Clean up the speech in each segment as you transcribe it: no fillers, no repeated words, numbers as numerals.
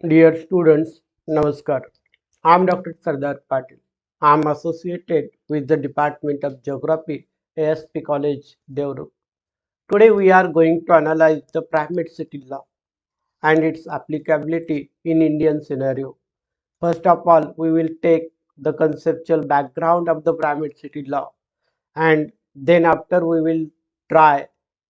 Dear students, Namaskar. I am Dr. Sardar Patil. I am associated with the Department of Geography, ASP College, Devrur. Today we are going to analyze the Primate City Law and its applicability in Indian scenario. First of all, we will take the conceptual background of the Primate City Law, and then after we will try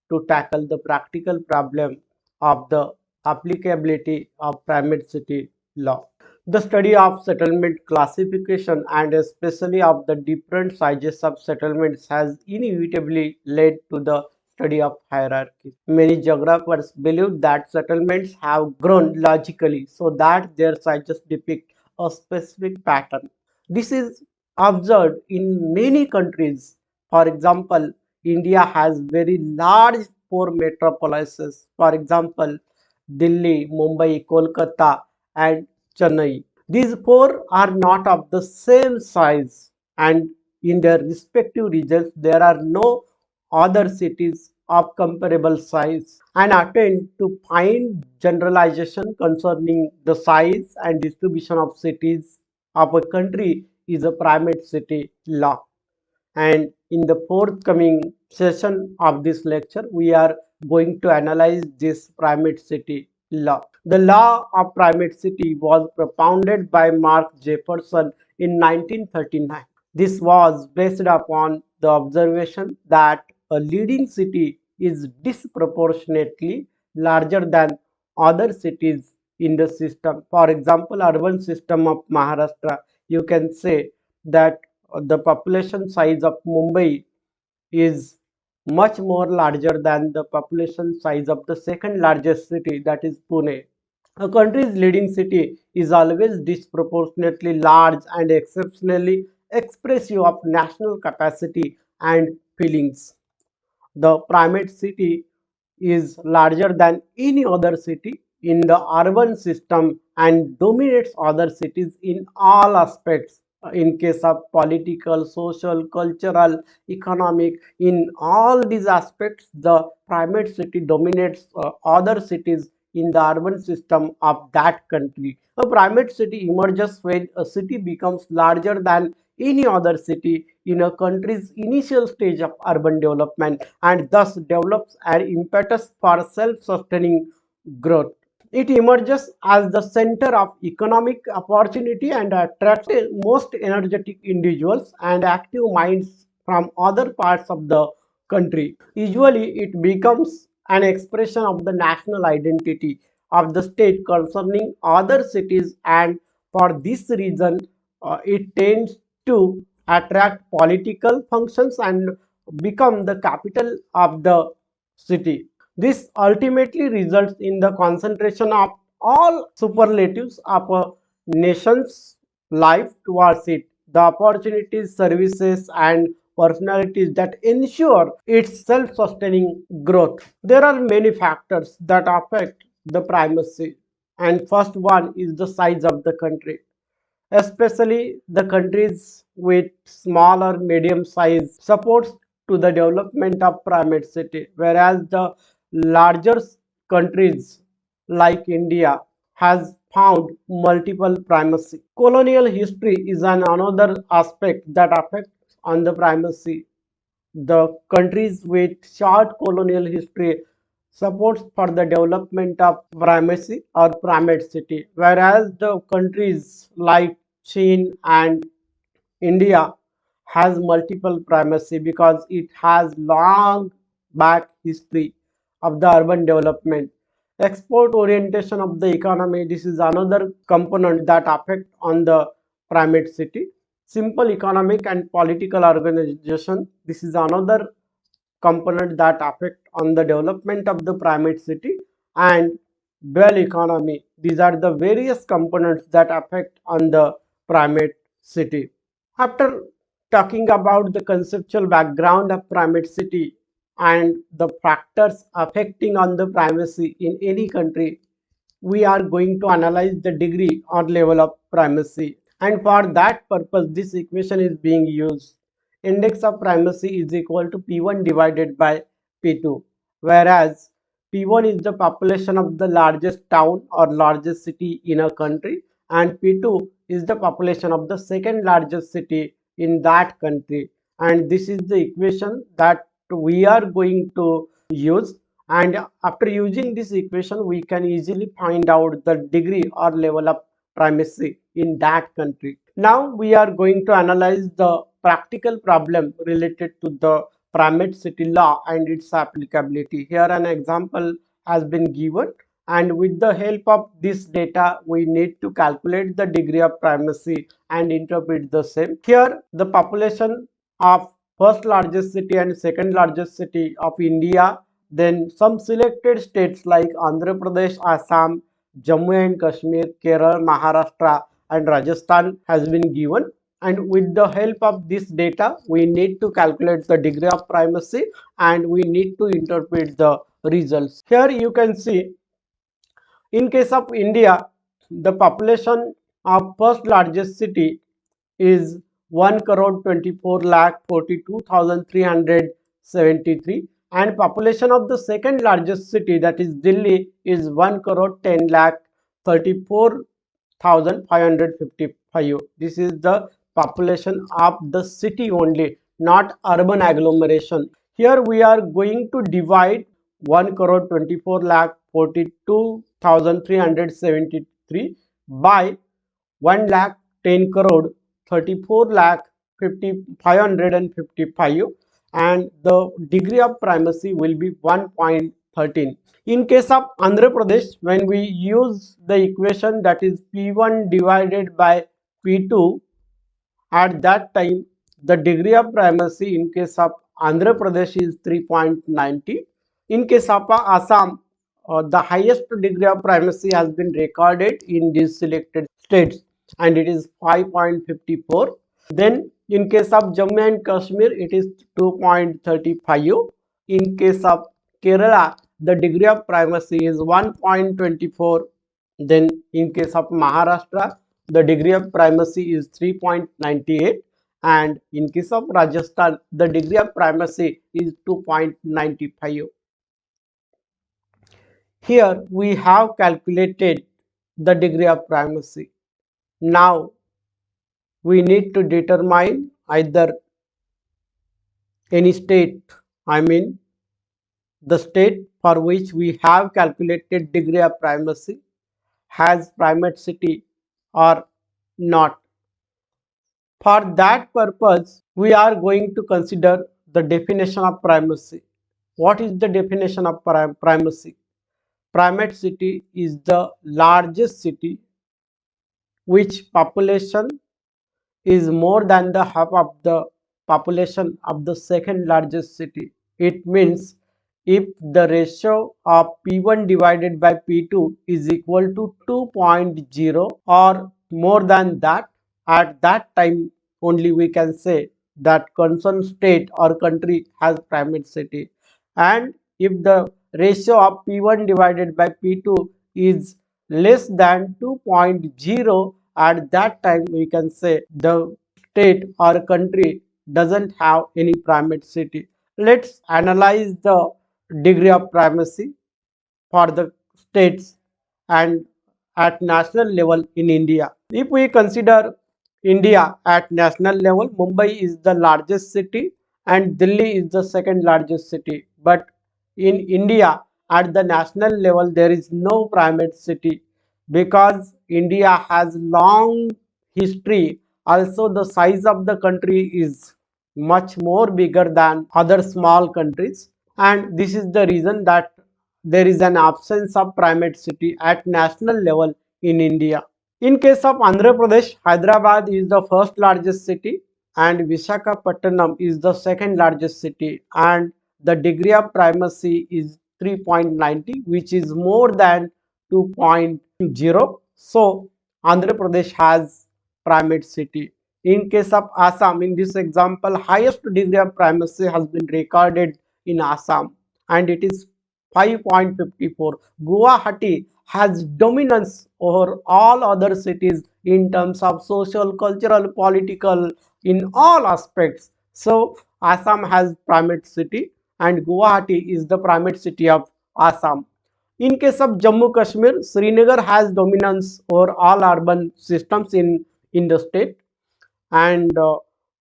to tackle the practical problem of the applicability of Primate City Law. The study of settlement classification and especially of the different sizes of settlements has inevitably led to the study of hierarchy. Many geographers believe that settlements have grown logically so that their sizes depict a specific pattern. This is observed in many countries. For example, India has very large four metropolises. For example, Delhi, Mumbai, Kolkata, and Chennai. These four are not of the same size, and in their respective regions, there are no other cities of comparable size. An attempt to find generalization concerning the size and distribution of cities of a country is a primate city law. And in the forthcoming session of this lecture, we are going to analyze this primate city law. The law of primate city was propounded by Mark Jefferson in 1939. This was based upon the observation that a leading city is disproportionately larger than other cities in the system. For example, urban system of Maharashtra, you can say that the population size of Mumbai is much more larger than the population size of the second largest city, that is Pune. A country's leading city is always disproportionately large and exceptionally expressive of national capacity and feelings. The primate city is larger than any other city in the urban system and dominates other cities in all aspects. In case of political, social, cultural, economic, in all these aspects, the primate city dominates other cities in the urban system of that country. A primate city emerges when a city becomes larger than any other city in a country's initial stage of urban development and thus develops an impetus for self-sustaining growth. It emerges as the center of economic opportunity and attracts the most energetic individuals and active minds from other parts of the country. Usually, it becomes an expression of the national identity of the state concerning other cities, and for this reason, it tends to attract political functions and become the capital of the city. This ultimately results in the concentration of all superlatives of a nation's life towards it, the opportunities, services, and personalities that ensure its self sustaining growth. There are many factors that affect the primacy, and first one is the size of the country, especially the countries with small or medium size supports to the development of primate city, whereas the larger countries like India has found multiple primacy. Colonial history is an another aspect that affects on the primacy. The countries with short colonial history supports for the development of primacy or primate city, whereas the countries like China and India has multiple primacy because it has long back history of the urban development. Export orientation of the economy, this is another component that affect on the primate city. Simple economic and political organization, this is another component that affect on the development of the primate city. And dual economy, these are the various components that affect on the primate city. After talking about the conceptual background of primate city and the factors affecting on the primacy in any country, we are going to analyze the degree or level of primacy. And for that purpose, this equation is being used. Index of primacy is equal to P1 divided by P2, whereas P1 is the population of the largest town or largest city in a country, and P2 is the population of the second largest city in that country. And this is the equation that we are going to use. And after using this equation, we can easily find out the degree or level of primacy in that country. Now we are going to analyze the practical problem related to the primate city law and its applicability. Here an example has been given, and with the help of this data we need to calculate the degree of primacy and interpret the same. Here the population of first largest city and second largest city of India, then some selected states like Andhra Pradesh, Assam, Jammu and Kashmir, Kerala, Maharashtra and Rajasthan has been given, and with the help of this data we need to calculate the degree of primacy and we need to interpret the results. Here you can see, in case of India, the population of first largest city is 1 crore 24 lakh 42,373, and population of the second largest city, that is Delhi, is 1 crore 10 lakh 34,555. This is the population of the city only, not urban agglomeration. Here we are going to divide 1 crore 24 lakh 42,373 by 1 lakh 10 crore 34 lakh 555, and the degree of primacy will be 1.13. In case of Andhra Pradesh, when we use the equation that is P1 divided by P2, at that time the degree of primacy in case of Andhra Pradesh is 3.90. In case of Assam, the highest degree of primacy has been recorded in these selected states, and it is 5.54. Then in case of Jammu and Kashmir, it is 2.35. In case of Kerala, the degree of primacy is 1.24. Then in case of Maharashtra, the degree of primacy is 3.98, and in case of Rajasthan, the degree of primacy is 2.95. Here we have calculated the degree of primacy. Now we need to determine either any state, I mean the state for which we have calculated degree of primacy has primate city or not. For that purpose, we are going to consider the definition of primacy. What is the definition of primacy? Primate city is the largest city which population is more than the half of the population of the second largest city. It means if the ratio of P1 divided by P2 is equal to 2.0 or more than that, at that time only we can say that concerned state or country has primate city. And if the ratio of P1 divided by P2 is less than 2.0, at that time we can say the state or country doesn't have any primate city. Let's analyze the degree of primacy for the states and at national level in India. If we consider India at national level, Mumbai is the largest city and Delhi is the second largest city. But in India at the national level, there is no primate city because India has long history. Also, the size of the country is much more bigger than other small countries, and this is the reason that there is an absence of primate city at national level in India. In case of Andhra Pradesh, Hyderabad is the first largest city and Visakhapatnam is the second largest city, and the degree of primacy is 3.90, which is more than 2.0. So Andhra Pradesh has primate city. In case of Assam, in this example, highest degree of primacy has been recorded in Assam and it is 5.54. Guwahati has dominance over all other cities in terms of social, cultural, political, in all aspects. So Assam has primate city and Guwahati is the primate city of Assam. In case of Jammu Kashmir, Srinagar has dominance over all urban systems in the state, and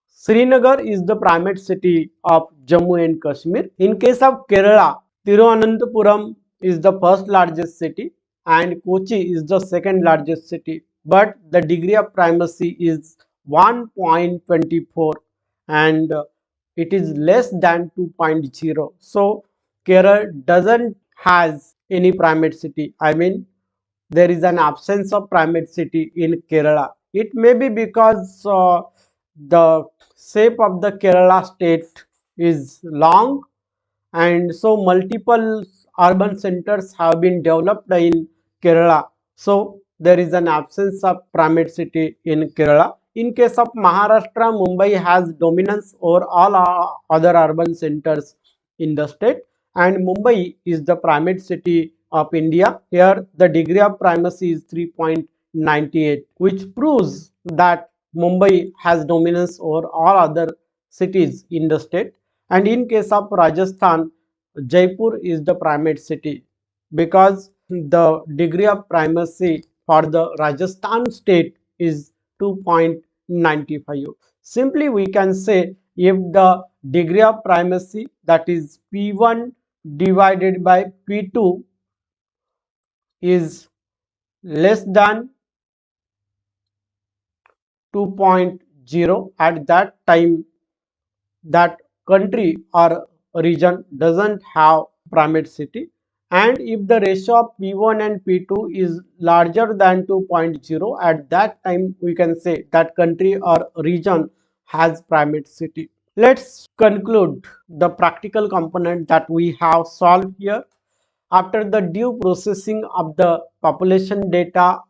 Srinagar is the primate city of Jammu and Kashmir. In case of Kerala, Thiruvananthapuram is the first largest city and Kochi is the second largest city. But the degree of primacy is 1.24 and it is less than 2.0. So Kerala doesn't has any primate city. I mean, there is an absence of primate city in Kerala. It may be because the shape of the Kerala state is long, and so multiple urban centers have been developed in Kerala. So there is an absence of primate city in Kerala. In case of Maharashtra, Mumbai has dominance over all other urban centers in the state, and Mumbai is the primate city of India. Here the degree of primacy is 3.98, which proves that Mumbai has dominance over all other cities in the state. And in case of Rajasthan, Jaipur is the primate city because the degree of primacy for the Rajasthan state is 2.95. Simply we can say if the degree of primacy, that is P1 divided by P2, is less than 2.0, at that time that country or region doesn't have primate city. And if the ratio of P1 and P2 is larger than 2.0, at that time we can say that country or region has primate city. Let's conclude the practical component that we have solved here. After the due processing of the population data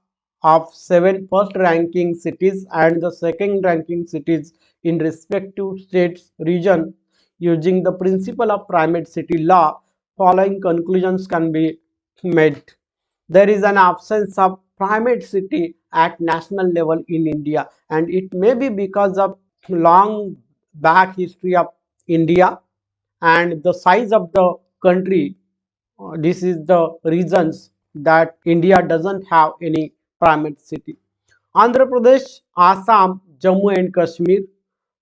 of 7 first ranking cities and the second ranking cities in respective states region using the principle of primate city law, following conclusions can be made. There is an absence of primate city at national level in India, and it may be because of long back history of India and the size of the country. This is the reasons that India doesn't have any primate city. Andhra Pradesh, Assam, Jammu and Kashmir,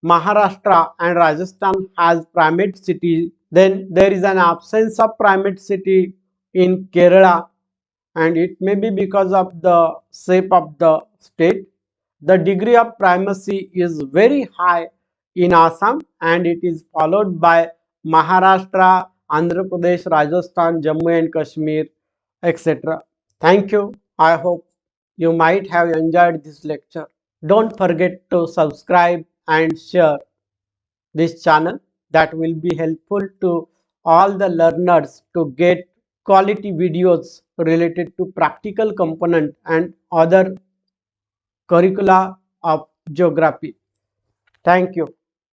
Maharashtra and Rajasthan has primate city. Then there is an absence of primate city in Kerala, and it may be because of the shape of the state. The degree of primacy is very high in Assam and it is followed by Maharashtra, Andhra Pradesh, Rajasthan, Jammu and Kashmir, etc. Thank you. I hope you might have enjoyed this lecture. Don't forget to subscribe and share this channel. That will be helpful to all the learners to get quality videos related to practical component and other curricula of geography. Thank you.